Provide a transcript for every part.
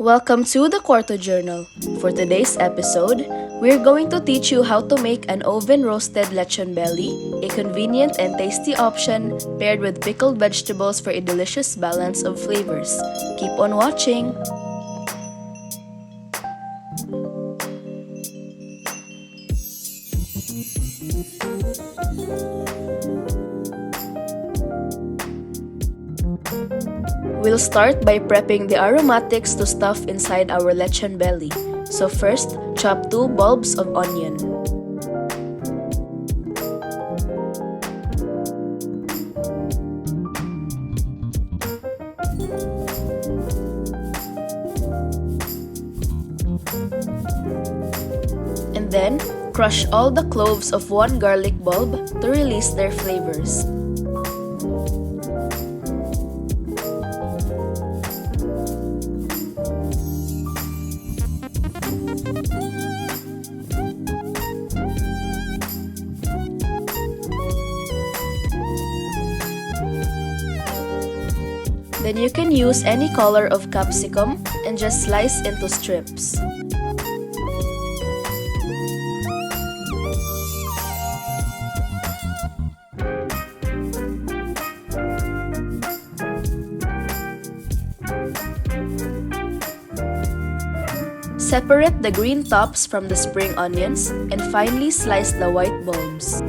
Welcome to the Cuarto Journal. For today's episode, we're going to teach you how to make an oven-roasted lechon belly, a convenient and tasty option paired with pickled vegetables for a delicious balance of flavors. Keep on watching! We'll start by prepping the aromatics to stuff inside our lechon belly. So first, chop 2 bulbs of onion. And then, crush all the cloves of 1 garlic bulb to release their flavors. Then you can use any color of capsicum and just slice into strips. Separate the green tops from the spring onions and finely slice the white bulbs.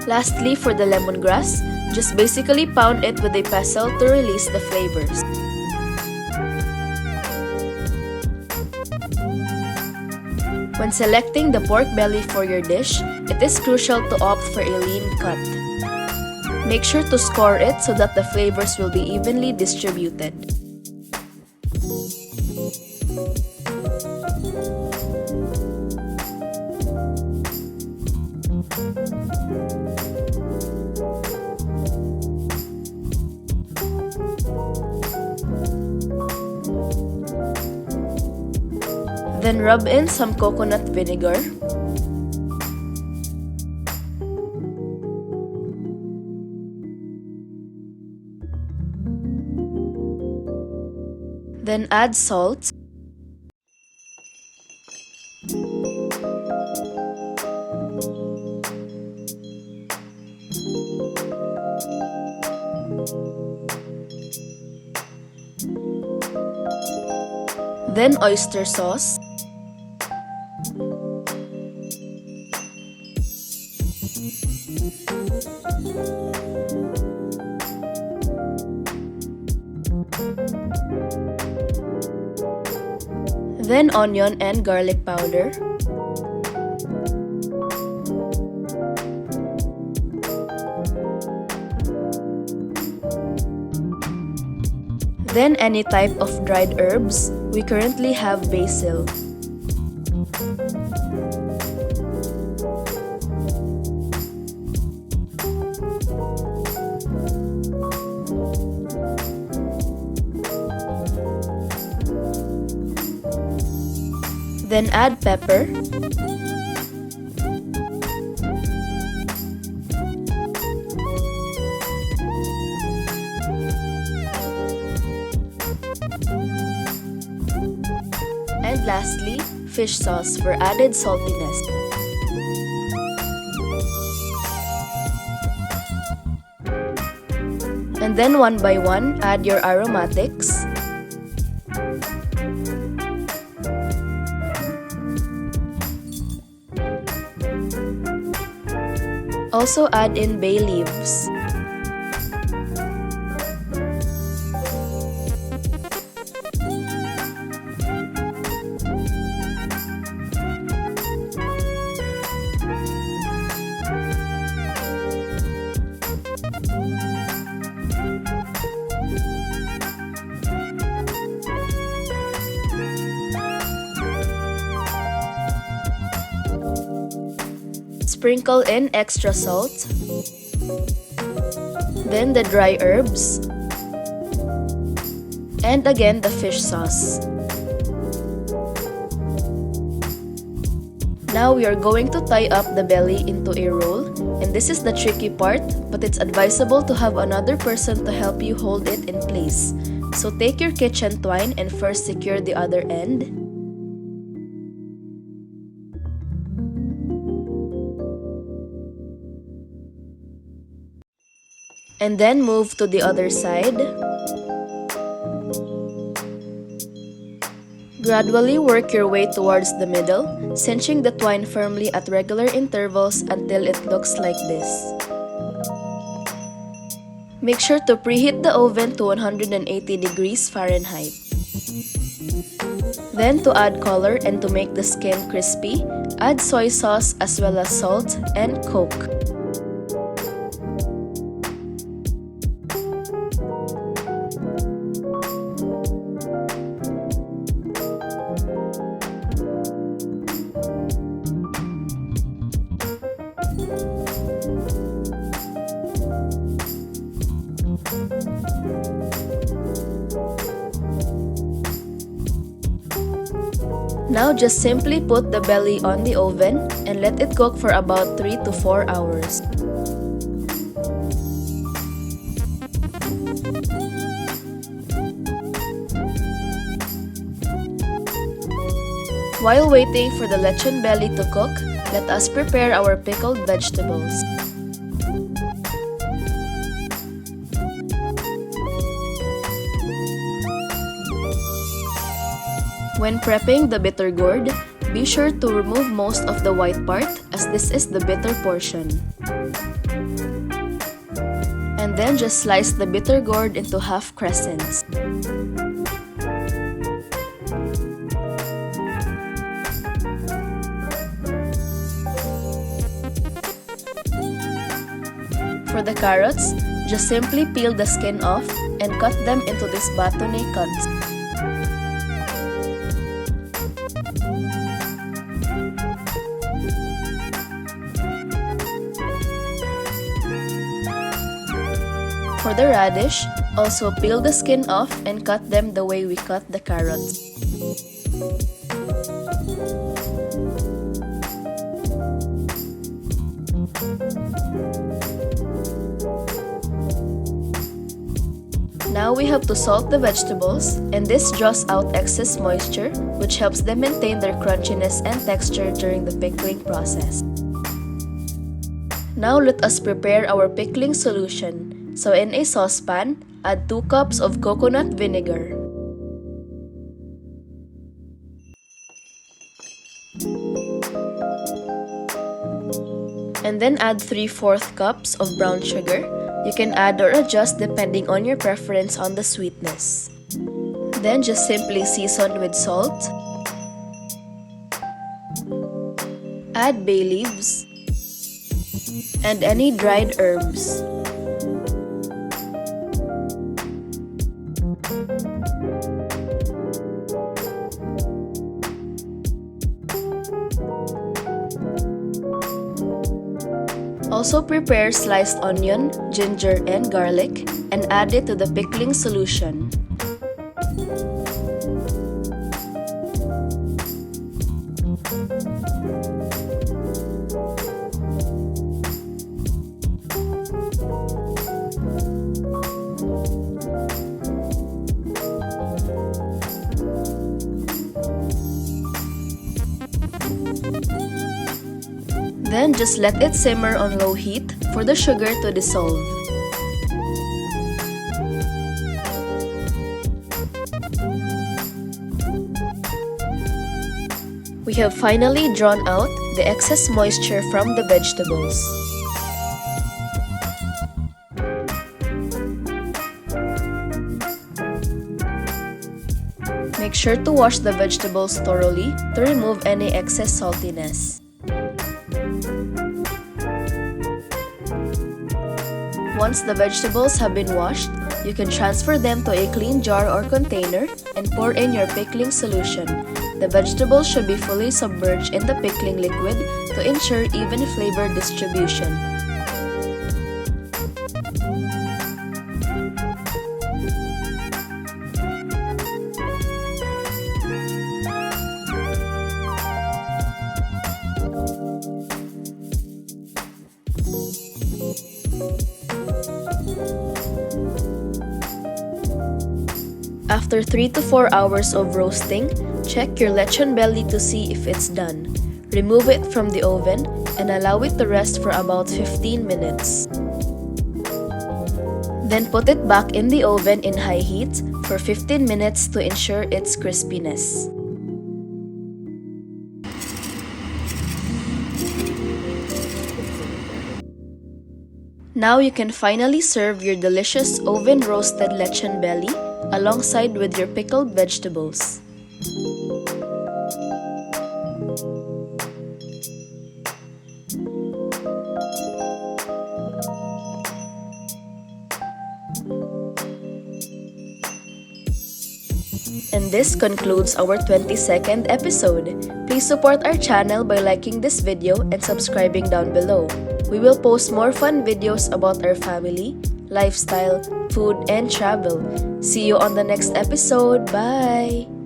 Lastly, for the lemongrass, just basically pound it with a pestle to release the flavors. When selecting the pork belly for your dish, it is crucial to opt for a lean cut. Make sure to score it so that the flavors will be evenly distributed. Then rub in some coconut vinegar. Then add salt. Then oyster sauce. Then onion and garlic powder. Then any type of dried herbs. We currently have basil. Then add pepper. And lastly, fish sauce for added saltiness. And then one by one, add your aromatics. Also add in bay leaves. Sprinkle in extra salt, then the dry herbs, and again the fish sauce. Now we are going to tie up the belly into a roll, and this is the tricky part, but it's advisable to have another person to help you hold it in place. So take your kitchen twine and first secure the other end. And then move to the other side. Gradually work your way towards the middle, cinching the twine firmly at regular intervals until it looks like this. Make sure to preheat the oven to 180 degrees Fahrenheit. Then to add color and to make the skin crispy, add soy sauce as well as salt and Coke. Now just simply put the belly on the oven and let it cook for about 3 to 4 hours. While waiting for the lechon belly to cook, let us prepare our pickled vegetables. When prepping the bitter gourd, be sure to remove most of the white part as this is the bitter portion. And then just slice the bitter gourd into half crescents. For the carrots, just simply peel the skin off and cut them into these bâtonnet cuts. For the radish, also peel the skin off and cut them the way we cut the carrots. Now we have to salt the vegetables, and this draws out excess moisture, which helps them maintain their crunchiness and texture during the pickling process. Now let us prepare our pickling solution. So in a saucepan, add 2 cups of coconut vinegar. And then add 3/4 cups of brown sugar. You can add or adjust depending on your preference on the sweetness. Then just simply season with salt. Add bay leaves and any dried herbs. Also prepare sliced onion, ginger, and garlic and add it to the pickling solution. Then just let it simmer on low heat for the sugar to dissolve. We have finally drawn out the excess moisture from the vegetables. Make sure to wash the vegetables thoroughly to remove any excess saltiness. Once the vegetables have been washed, you can transfer them to a clean jar or container and pour in your pickling solution. The vegetables should be fully submerged in the pickling liquid to ensure even flavor distribution. After 3 to 4 hours of roasting, check your lechon belly to see if it's done. Remove it from the oven and allow it to rest for about 15 minutes. Then put it back in the oven in high heat for 15 minutes to ensure its crispiness. Now you can finally serve your delicious oven-roasted lechon belly alongside with your pickled vegetables. And this concludes our 22nd episode. Please support our channel by liking this video and subscribing down below. We will post more fun videos about our family, lifestyle, food, and travel. See you on the next episode. Bye!